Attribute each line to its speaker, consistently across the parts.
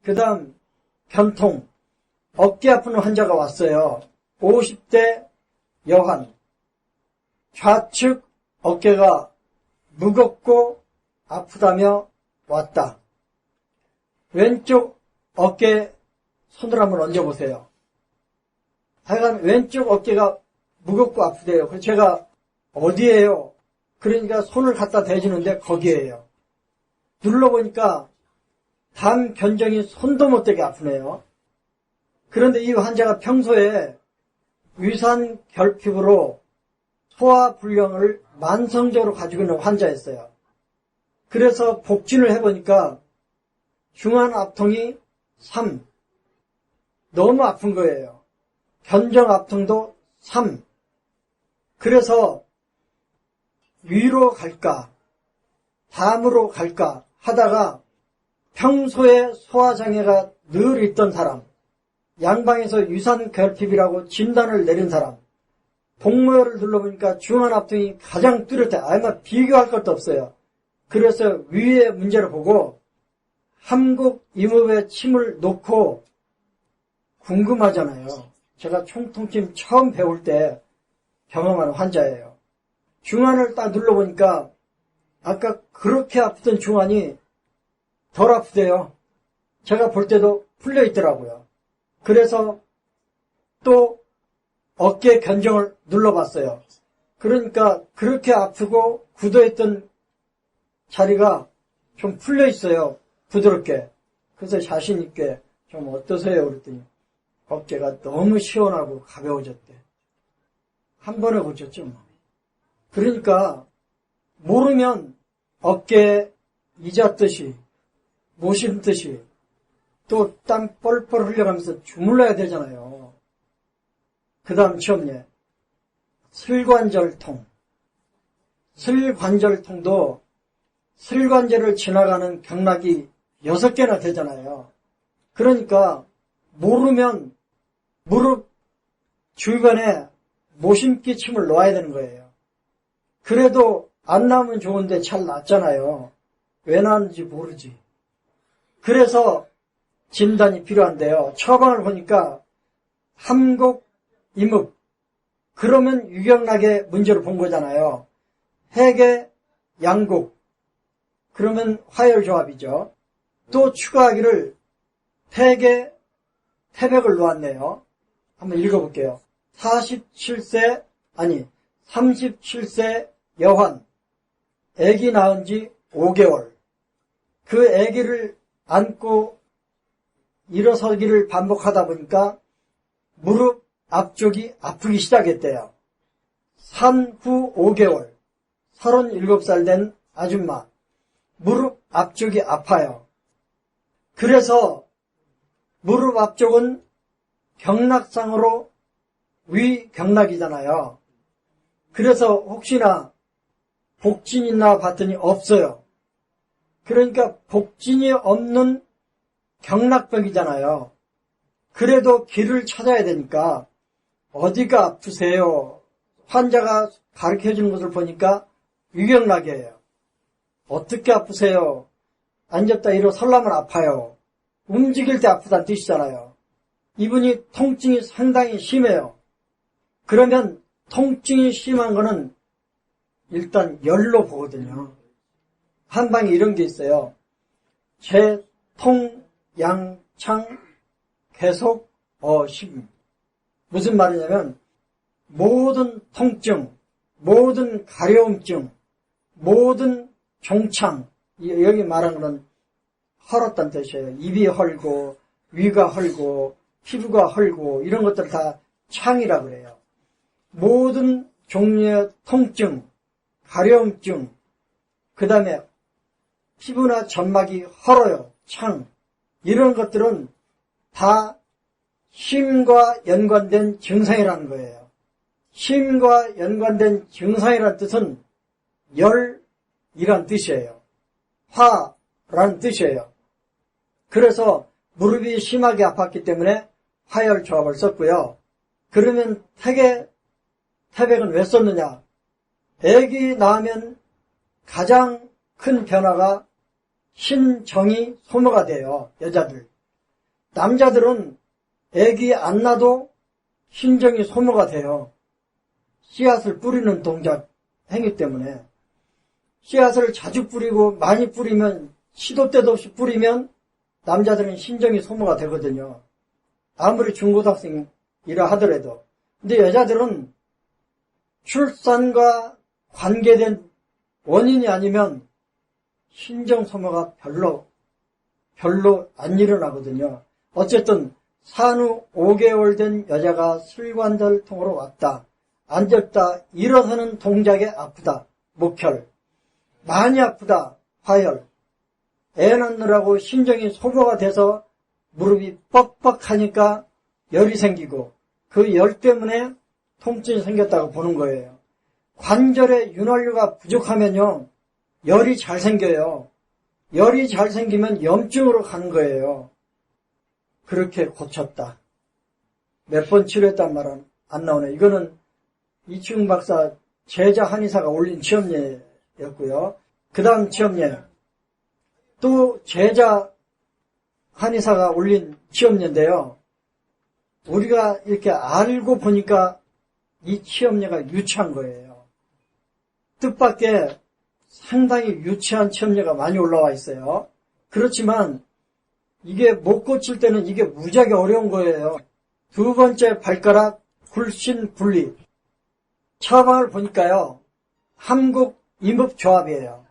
Speaker 1: 그 다음 견통, 어깨 아픈 환자가 왔어요. 50대 여환, 좌측 어깨가 무겁고 아프다며 왔다. 왼쪽 어깨 손을 한번 얹어보세요. 하여간 왼쪽 어깨가 무겁고 아프대요. 그래서 제가 어디에요? 그러니까 손을 갖다 대주는데 거기에요. 눌러보니까 담 견정이 손도 못 대게 아프네요. 그런데 이 환자가 평소에 위산 결핍으로 소화불량을 만성적으로 가지고 있는 환자였어요. 그래서 복진을 해보니까 중환압통이 3, 너무 아픈 거예요. 견정압통도 3. 그래서 위로 갈까 담으로 갈까 하다가 평소에 소화장애가 늘 있던 사람, 양방에서 유산결핍이라고 진단을 내린 사람, 복모혈을 눌러보니까 중환압통이 가장 뚜렷해. 아마 비교할 것도 없어요. 그래서 위의 문제를 보고 함국 이목에 침을 놓고 궁금하잖아요. 제가 총통침 처음 배울 때 경험한 환자예요. 중환을 딱 눌러보니까 아까 그렇게 아프던 중환이 덜 아프대요. 제가 볼 때도 풀려 있더라고요. 그래서 또 어깨 견정을 눌러봤어요. 그러니까 그렇게 아프고 굳어있던 자리가 좀 풀려 있어요. 부드럽게. 그래서 자신 있게 좀 어떠세요? 그랬더니 어깨가 너무 시원하고 가벼워졌대. 한 번에 고쳤죠. 뭐. 그러니까 모르면 어깨에 잊었듯이 모심듯이 또 땀 뻘뻘 흘려가면서 주물러야 되잖아요. 그 다음 처음에 슬관절통. 슬관절통도 슬관절을 지나가는 경락이 6개나 되잖아요. 그러니까 모르면 무릎 주변에 모심기 침을 놓아야 되는 거예요. 그래도 안 나오면 좋은데 잘 낫잖아요. 왜 나왔는지 모르지. 그래서 진단이 필요한데요. 처방을 보니까 함국, 이묵. 그러면 유경락의 문제를 본 거잖아요. 해계, 양국. 그러면 화열조합이죠. 또 추가하기를 폐계, 태백을 놓았네요. 한번 읽어볼게요. 37세 여환. 아기 낳은 지 5개월. 그 아기를 안고 일어서기를 반복하다 보니까 무릎 앞쪽이 아프기 시작했대요. 산 후 5개월, 37살 된 아줌마, 무릎 앞쪽이 아파요. 그래서 무릎 앞쪽은 경락상으로 위경락이잖아요. 그래서 혹시나 복진 있나 봤더니 없어요. 그러니까 복진이 없는 경락병이잖아요. 그래도 길을 찾아야 되니까 어디가 아프세요? 환자가 가르쳐주는 것을 보니까 위경락이에요. 어떻게 아프세요? 앉았다 일어서려면 아파요. 움직일 때 아프다는 뜻이잖아요. 이분이 통증이 상당히 심해요. 그러면 통증이 심한 거는 일단 열로 보거든요. 한방에 이런 게 있어요. 재통, 양창, 계속, 심. 무슨 말이냐면 모든 통증, 모든 가려움증, 모든 종창, 여기 말하는 건 헐었다는 뜻이에요. 입이 헐고 위가 헐고 피부가 헐고 이런 것들 다 창이라 그래요. 모든 종류의 통증, 가려움증, 그 다음에 피부나 점막이 헐어요. 창. 이런 것들은 다 심과 연관된 증상이라는 거예요. 심과 연관된 증상이라는 뜻은 열이란 뜻이에요. 화라는 뜻이에요. 그래서 무릎이 심하게 아팠기 때문에 화열조합을 썼고요. 그러면 태백은 왜 썼느냐? 아기 낳으면 가장 큰 변화가 신정이 소모가 돼요. 여자들. 남자들은 애기 안 낳아도 신정이 소모가 돼요. 씨앗을 뿌리는 동작, 행위 때문에. 씨앗을 자주 뿌리고 많이 뿌리면, 시도 때도 없이 뿌리면 남자들은 신정이 소모가 되거든요. 아무리 중고등학생이라 하더라도. 근데 여자들은 출산과 관계된 원인이 아니면 신정 소모가 별로 안 일어나거든요. 어쨌든 산후 5개월 된 여자가 슬관절통으로 왔다. 앉았다. 일어서는 동작에 아프다. 목혈. 많이 아프다. 화열. 애 낳느라고 신정이 소모가 돼서 무릎이 뻑뻑하니까 열이 생기고 그 열 때문에 통증이 생겼다고 보는 거예요. 관절의 윤활유가 부족하면요. 열이 잘 생겨요. 열이 잘 생기면 염증으로 가는 거예요. 그렇게 고쳤다. 몇 번 치료했단 말은 안 나오네. 이거는 이충 박사 제자 한의사가 올린 취업예였고요. 그 다음 취업예. 또 제자 한의사가 올린 취업예인데요. 우리가 이렇게 알고 보니까 이 취업예가 유치한 거예요. 뜻밖의 상당히 유치한 취업예가 많이 올라와 있어요. 그렇지만 이게 못 고칠 때는 이게 무지하게 어려운 거예요. 두 번째 발가락 굴신 분리. 처방을 보니까요. 함곡 임읍 조합이에요.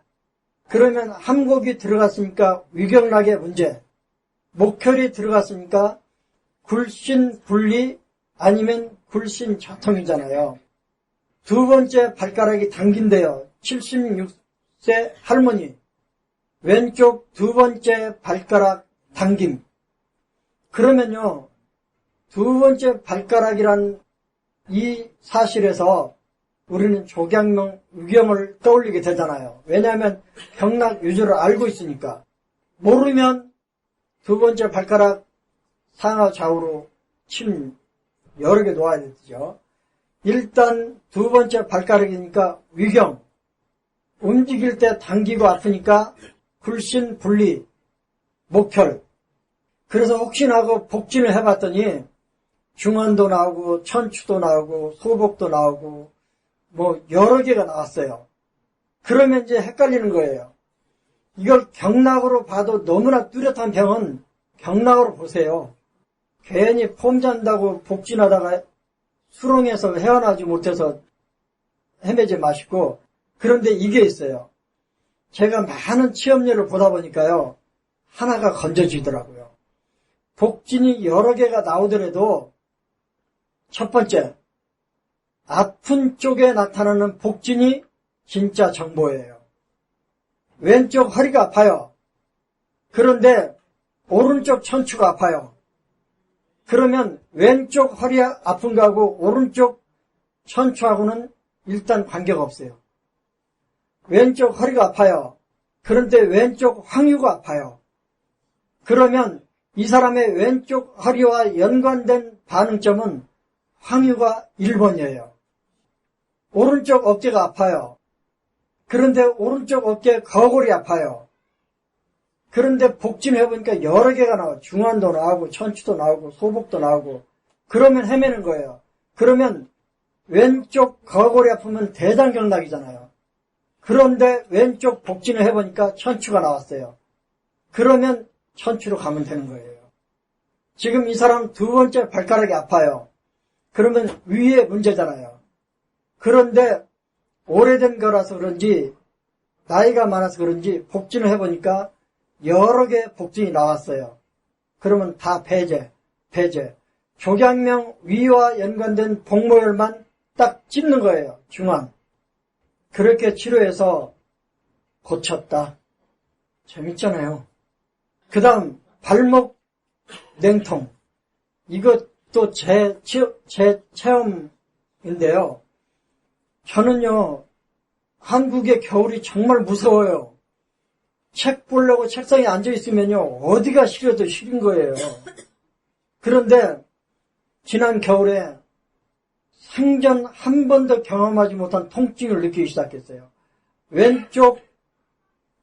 Speaker 1: 그러면 함곡이 들어갔으니까 위경락의 문제, 목혈이 들어갔으니까 굴신 분리 아니면 굴신 저통이잖아요. 두 번째 발가락이 당긴대요. 76세 할머니. 왼쪽 두 번째 발가락 당김. 그러면요. 두 번째 발가락이란 이 사실에서 우리는 조경명, 위경을 떠올리게 되잖아요. 왜냐하면 경락 유주를 알고 있으니까. 모르면 두 번째 발가락 상하 좌우로 침 여러 개 놓아야 되죠. 일단 두 번째 발가락이니까 위경. 움직일 때 당기고 아프니까 굴신 분리, 목혈. 그래서 혹시나 하고 복진을 해봤더니 중환도 나오고 천추도 나오고 소복도 나오고 뭐 여러 개가 나왔어요. 그러면 이제 헷갈리는 거예요. 이걸 경락으로 봐도 너무나 뚜렷한 병은 경락으로 보세요. 괜히 폼 잔다고 복진하다가 수렁에서 헤어나지 못해서 헤매지 마시고. 그런데 이게 있어요. 제가 많은 취업례를 보다 보니까요. 하나가 건져지더라고요. 복진이 여러 개가 나오더라도 첫 번째, 아픈 쪽에 나타나는 복진이 진짜 정보예요. 왼쪽 허리가 아파요. 그런데 오른쪽 천추가 아파요. 그러면 왼쪽 허리 아픈 거하고 오른쪽 천추하고는 일단 관계가 없어요. 왼쪽 허리가 아파요. 그런데 왼쪽 황유가 아파요. 그러면 이 사람의 왼쪽 허리와 연관된 반응점은 황유가 1번이에요. 오른쪽 어깨가 아파요. 그런데 오른쪽 어깨 거골이 아파요. 그런데 복진해보니까 여러 개가 나와요. 중환도 나오고 천추도 나오고 소복도 나오고. 그러면 헤매는 거예요. 그러면 왼쪽 거골이 아프면 대장경락이잖아요. 그런데 왼쪽 복진을 해보니까 천추가 나왔어요. 그러면 천추로 가면 되는 거예요. 지금 이 사람 두 번째 발가락이 아파요. 그러면 위에 문제잖아요. 그런데 오래된 거라서 그런지 나이가 많아서 그런지 복진을 해보니까 여러 개 복진이 나왔어요. 그러면 다 배제. 조경명 위와 연관된 복모혈만 딱 찝는 거예요. 중앙. 그렇게 치료해서 고쳤다. 재밌잖아요. 그 다음 발목 냉통. 이것도 제 체험인데요. 저는요. 한국의 겨울이 정말 무서워요. 책 보려고 책상에 앉아있으면요. 어디가 시려도 시린 거예요. 그런데 지난 겨울에 생전 한 번도 경험하지 못한 통증을 느끼기 시작했어요. 왼쪽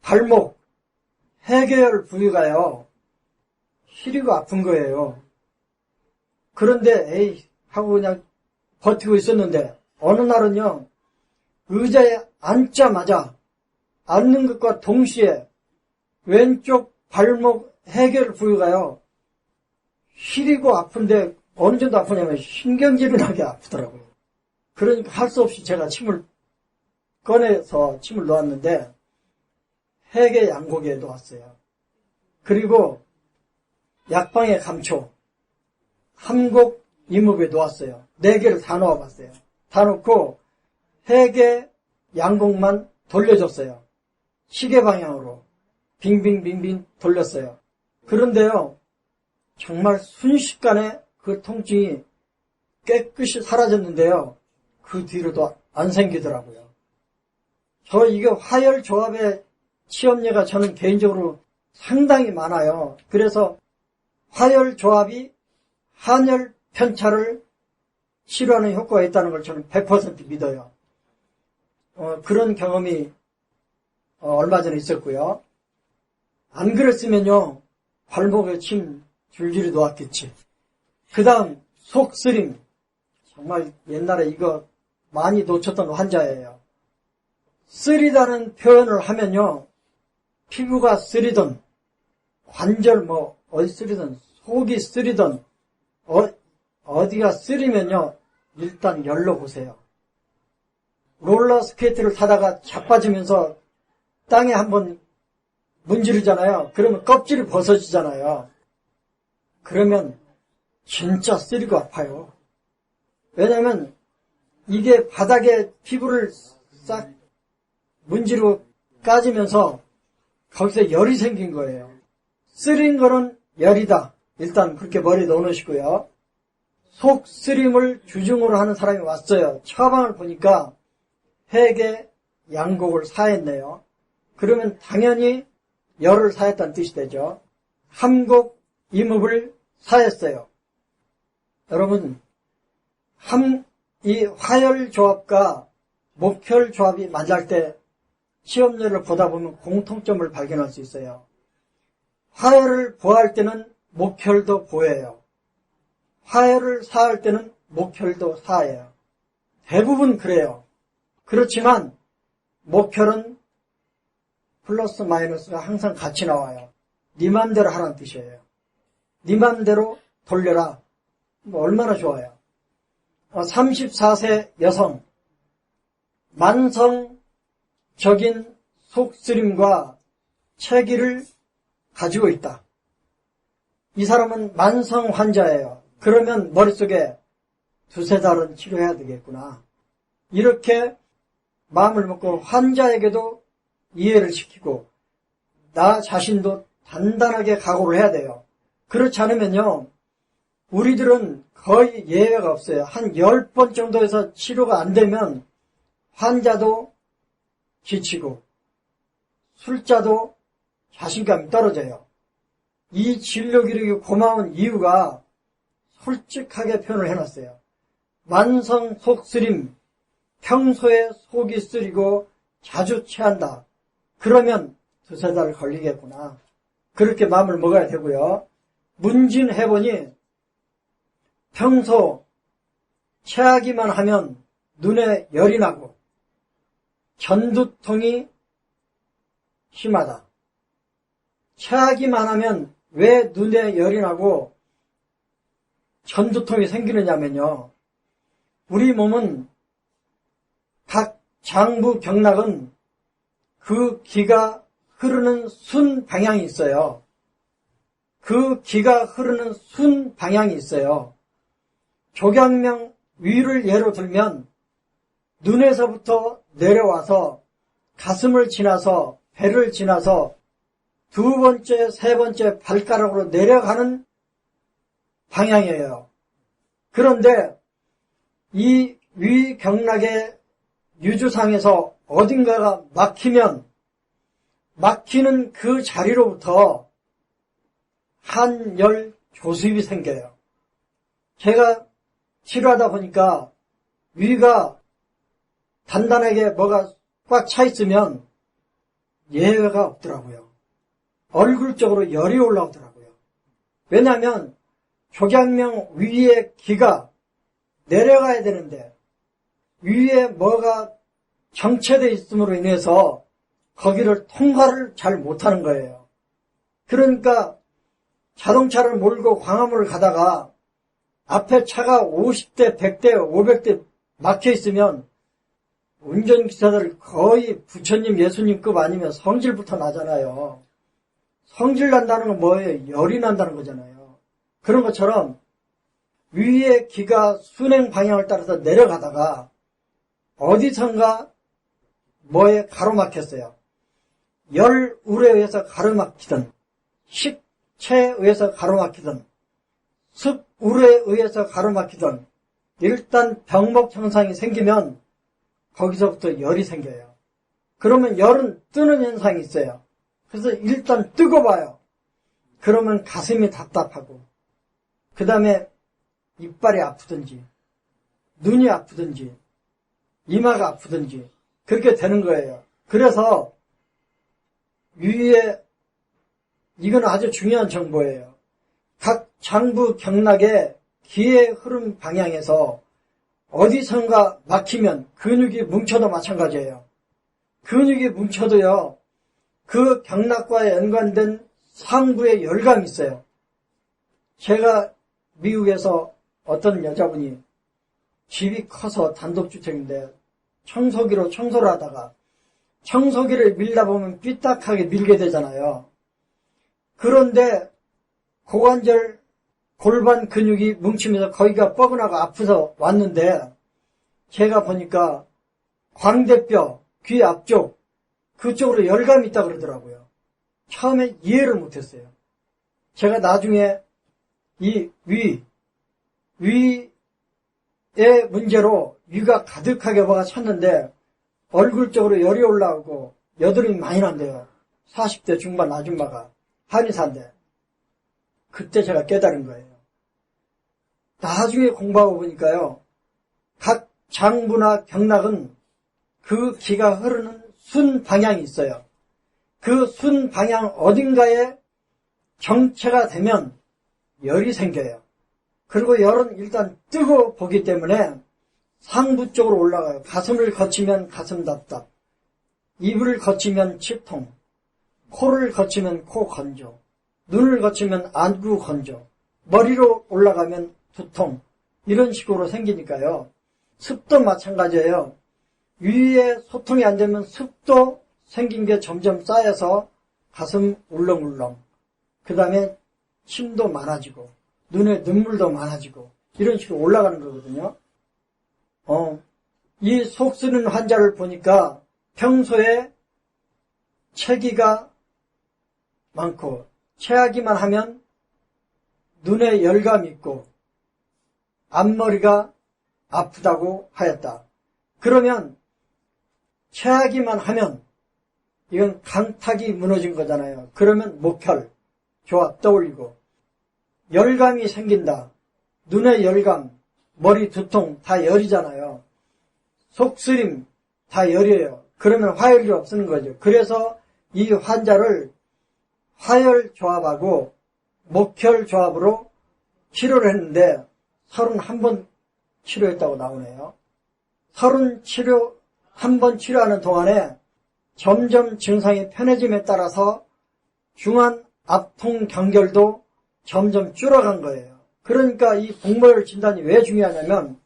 Speaker 1: 발목 해결 부위가요. 시리고 아픈 거예요. 그런데 에이 하고 그냥 버티고 있었는데 어느 날은요, 의자에 앉자마자 앉는 것과 동시에 왼쪽 발목 해결 부위가요, 시리고 아픈데 어느 정도 아프냐면 신경질이 나게 아프더라고요. 그러니까 할 수 없이 제가 침을 꺼내서 침을 놓았는데 해계 양고기에 놓았어요. 그리고 약방의 감초, 함곡 이목에 놓았어요. 4개를 다 놓아봤어요. 다 놓고 해계 양곡만 돌려줬어요. 시계 방향으로 빙빙빙빙 돌렸어요. 그런데요, 정말 순식간에 그 통증이 깨끗이 사라졌는데요, 그 뒤로도 안 생기더라고요. 이게 화열조합의 치염제가 저는 개인적으로 상당히 많아요. 그래서 화열조합이 한열 편차를 치료하는 효과가 있다는 걸 저는 100% 믿어요. 그런 경험이 얼마 전에 있었고요. 안 그랬으면요, 발목에 침 줄줄이 놓았겠지. 그 다음 속쓰림, 정말 옛날에 이거 많이 놓쳤던 환자예요. 쓰리다는 표현을 하면요, 피부가 쓰리든 관절 어디 쓰리든 속이 쓰리든 어디가 쓰리면요, 일단 열러보세요. 롤러스케이트를 타다가 자빠지면서 땅에 한번 문지르잖아요. 그러면 껍질이 벗어지잖아요. 그러면 진짜 쓰리고 아파요. 왜냐면 이게 바닥에 피부를 싹 문지르고 까지면서 거기서 열이 생긴 거예요. 쓰린 거는 열이다. 일단 그렇게 머리에 넣어놓으시고요. 속 쓰림을 주중으로 하는 사람이 왔어요. 처방을 보니까 해계 양곡을 사했네요. 그러면 당연히 열을 사했다는 뜻이 되죠. 함곡 이목을 사했어요. 여러분, 이 화열조합과 목혈조합이 만날 때 치염제를 보다 보면 공통점을 발견할 수 있어요. 화열을 보호할 때는 목혈도 보여요. 화열을 사할 때는 목혈도 사해요. 대부분 그래요. 그렇지만 목혈은 플러스 마이너스가 항상 같이 나와요. 네 맘대로 하라는 뜻이에요. 네 맘대로 돌려라. 얼마나 좋아요. 34세 여성, 만성적인 속쓰림과 체기를 가지고 있다. 이 사람은 만성 환자예요. 그러면 머릿속에 2-3달은 치료해야 되겠구나. 이렇게 마음을 먹고 환자에게도 이해를 시키고 나 자신도 단단하게 각오를 해야 돼요. 그렇지 않으면요, 우리들은 거의 예외가 없어요. 한 10번 정도에서 치료가 안 되면 환자도 지치고 술자도 자신감이 떨어져요. 이 진료 기록이 고마운 이유가 솔직하게 표현을 해놨어요. 만성 속쓰림, 평소에 속이 쓰리고 자주 체한다. 그러면 2-3달 걸리겠구나. 그렇게 마음을 먹어야 되고요. 문진해보니 평소 체하기만 하면 눈에 열이 나고 전두통이 심하다. 체하기만 하면 왜 눈에 열이 나고 전두통이 생기느냐면요, 우리 몸은 각 장부 경락은 그 기가 흐르는 순 방향이 있어요. 그 기가 흐르는 순 방향이 있어요. 조경명 위를 예로 들면 눈에서부터 내려와서 가슴을 지나서 배를 지나서 2번째, 3번째 발가락으로 내려가는 방향이에요. 그런데 이 위경락의 유주상에서 어딘가가 막히면 막히는 그 자리로부터 한열 조습이 생겨요. 제가 치료하다 보니까 위가 단단하게 뭐가 꽉 차 있으면 예외가 없더라고요. 얼굴 쪽으로 열이 올라오더라고요. 왜냐하면 조경명 위에 기가 내려가야 되는데 위에 뭐가 정체되어 있음으로 인해서 거기를 통과를 잘 못하는 거예요. 그러니까 자동차를 몰고 광화문을 가다가 앞에 차가 50대, 100대, 500대 막혀 있으면 운전기사들 거의 부처님, 예수님급 아니면 성질부터 나잖아요. 성질 난다는 건 뭐예요? 열이 난다는 거잖아요. 그런 것처럼 위에 기가 순행 방향을 따라서 내려가다가 어디선가 뭐에 가로막혔어요. 열울에 의해서 가로막히든 식체에 의해서 가로막히든 습울에 의해서 가로막히든 일단 병목 현상이 생기면 거기서부터 열이 생겨요. 그러면 열은 뜨는 현상이 있어요. 그래서 일단 뜨거워요. 그러면 가슴이 답답하고 그 다음에 이빨이 아프든지 눈이 아프든지 이마가 아프든지 그렇게 되는 거예요. 그래서 위에 이건 아주 중요한 정보예요. 각 장부 경락의 기의 흐름 방향에서 어디선가 막히면 근육이 뭉쳐도 마찬가지예요. 근육이 뭉쳐도요. 그 경락과 연관된 상부의 열감이 있어요. 제가 미국에서 어떤 여자분이 집이 커서 단독주택인데 청소기로 청소를 하다가 청소기를 밀다 보면 삐딱하게 밀게 되잖아요. 그런데 고관절 골반 근육이 뭉치면서 거기가 뻐근하고 아파서 왔는데 제가 보니까 광대뼈, 귀 앞쪽 그쪽으로 열감이 있다 그러더라고요. 처음에 이해를 못했어요. 제가 나중에 이 위의 문제로 위가 가득하게 뭐가 찼는데 얼굴 쪽으로 열이 올라오고 여드름이 많이 난대요. 40대 중반 아줌마가 한의사인데 그때 제가 깨달은 거예요. 나중에 공부하고 보니까요. 각 장부나 경락은 그 기가 흐르는 순 방향이 있어요. 그 순 방향 어딘가에 정체가 되면 열이 생겨요. 그리고 열은 일단 뜨고 보기 때문에 상부 쪽으로 올라가요. 가슴을 거치면 가슴 답답, 입을 거치면 치통, 코를 거치면 코 건조, 눈을 거치면 안구 건조, 머리로 올라가면 두통, 이런 식으로 생기니까요. 습도 마찬가지예요. 위에 소통이 안 되면 습도 생긴 게 점점 쌓여서 가슴 울렁울렁, 그 다음에 침도 많아지고 눈에 눈물도 많아지고 이런 식으로 올라가는 거거든요. 이 속 쓰는 환자를 보니까 평소에 체기가 많고 체하기만 하면 눈에 열감이 있고 앞머리가 아프다고 하였다. 그러면 체하기만 하면 이건 강탁이 무너진 거잖아요. 그러면 목혈, 조합 떠올리고 열감이 생긴다. 눈에 열감, 머리 두통 다 열이잖아요. 속쓰림 다 열이에요. 그러면 화열이 없는 거죠. 그래서 이 환자를 화열조합하고 목혈조합으로 치료를 했는데 31번 치료했다고 나오네요. 31번 치료하는 동안에 점점 증상이 편해짐에 따라서 중한 압통 경결도 점점 줄어간 거예요. 그러니까 이 복모열 진단이 왜 중요하냐면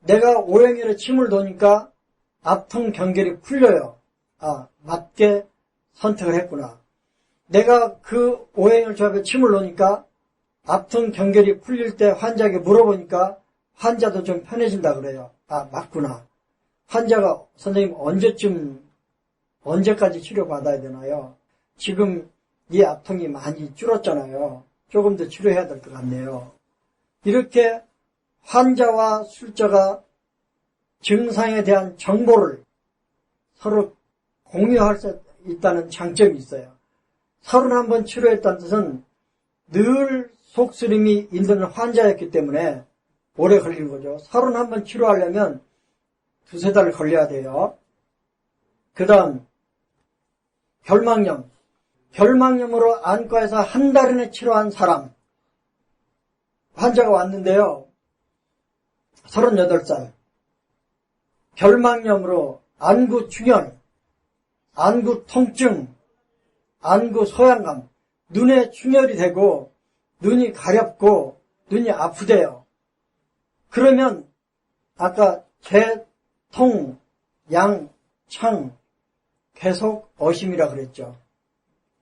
Speaker 1: 내가 오행혈에 침을 놓으니까 압통 경결이 풀려요. 아, 맞게 선택을 했구나. 내가 그 오행혈 조합에 침을 놓으니까 압통 경결이 풀릴 때 환자에게 물어보니까 환자도 좀 편해진다 그래요. 아, 맞구나. 환자가 선생님 언제까지 치료받아야 되나요? 지금 이 압통이 많이 줄었잖아요. 조금 더 치료해야 될 것 같네요. 이렇게 환자와 술자가 증상에 대한 정보를 서로 공유할 수 있다는 장점이 있어요. 31번 치료했다는 뜻은 늘 속쓰림이 있는 환자였기 때문에 오래 걸린 거죠. 31번 치료하려면 2-3달 걸려야 돼요. 그 다음 결막염. 결막염으로 안과에서 한 달이나 치료한 사람 환자가 왔는데요. 38살. 결막염으로 안구 충혈, 안구 통증, 안구 소양감, 눈에 충혈이 되고 눈이 가렵고 눈이 아프대요. 그러면 아까 개, 통, 양, 창 계속 어심이라 그랬죠.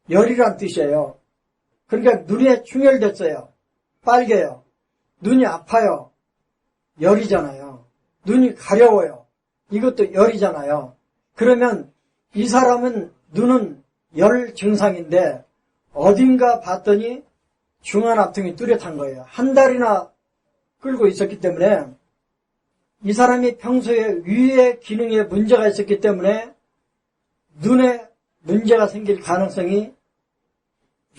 Speaker 1: 열이란 뜻이에요. 그러니까 눈에 충혈됐어요. 빨개요. 눈이 아파요. 열이잖아요. 눈이 가려워요. 이것도 열이잖아요. 그러면 이 사람은 눈은 열 증상인데 어딘가 봤더니 중안압통이 뚜렷한 거예요. 한 달이나 끌고 있었기 때문에 이 사람이 평소에 위의 기능에 문제가 있었기 때문에 눈에 문제가 생길 가능성이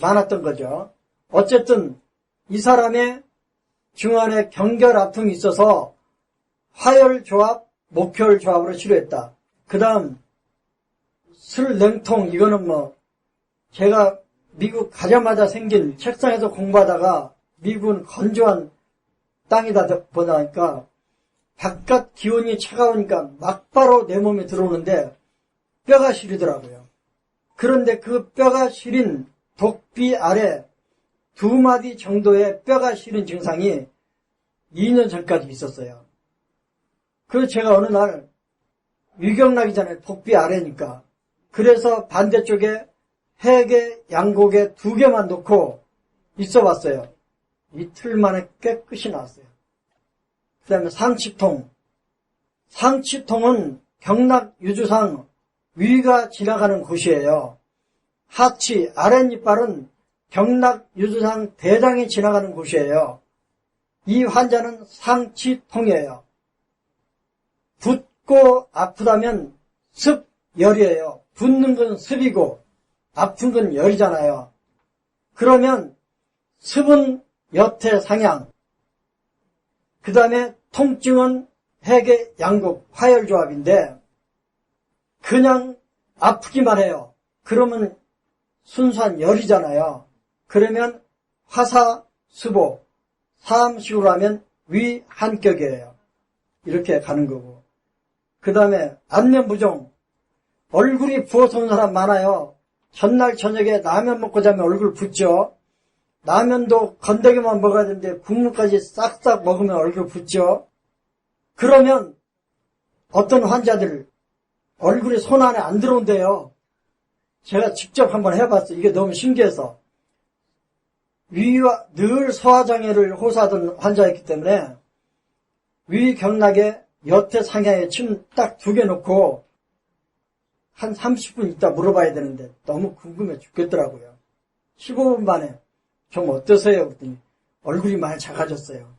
Speaker 1: 많았던 거죠. 어쨌든 이 사람의 중안에 경결압통이 있어서 화열조합, 목혈조합으로 치료했다. 그 다음 슬냉통, 이거는 제가 미국 가자마자 생긴, 책상에서 공부하다가 미국은 건조한 땅이다 보니까 바깥 기온이 차가우니까 막바로 내 몸에 들어오는데 뼈가 시리더라고요. 그런데 그 뼈가 시린 독비 아래 2마디 정도의 뼈가 시린 증상이 2년 전까지 있었어요. 그래서 제가 어느 날 위경락이 전에 독비 아래니까 그래서 반대쪽에 해계, 양고개 2개만 놓고 있어 봤어요. 이틀 만에 깨끗이 나왔어요. 그 다음에 상치통. 상치통은 경락 유주상 위가 지나가는 곳이에요. 하치, 아랫이빨은 경락 유주상 대장이 지나가는 곳이에요. 이 환자는 상치통이에요. 붓고 아프다면 습열이에요. 붓는 건 습이고 아픈 건 열이잖아요. 그러면 습은 여태 상향, 그 다음에 통증은 해계 양곡 화열조합인데 그냥 아프기만 해요. 그러면 순수한 열이잖아요. 그러면 화사수보, 사암식으로 하면 위한격이에요. 이렇게 가는 거고. 그 다음에 안면부종, 얼굴이 부어서 온 사람 많아요. 전날 저녁에 라면 먹고 자면 얼굴 붓죠. 라면도 건더기만 먹어야 되는데 국물까지 싹싹 먹으면 얼굴 붓죠. 그러면 어떤 환자들 얼굴이 손 안에 안 들어온대요. 제가 직접 한번 해봤어요. 이게 너무 신기해서. 위와 늘 소화장애를 호소하던 환자였기 때문에 위경락에 여태 상향에 침 딱 2개 놓고 한 30분 있다 물어봐야 되는데 너무 궁금해 죽겠더라고요. 15분 만에 좀 어떠세요? 그랬더니 얼굴이 많이 작아졌어요.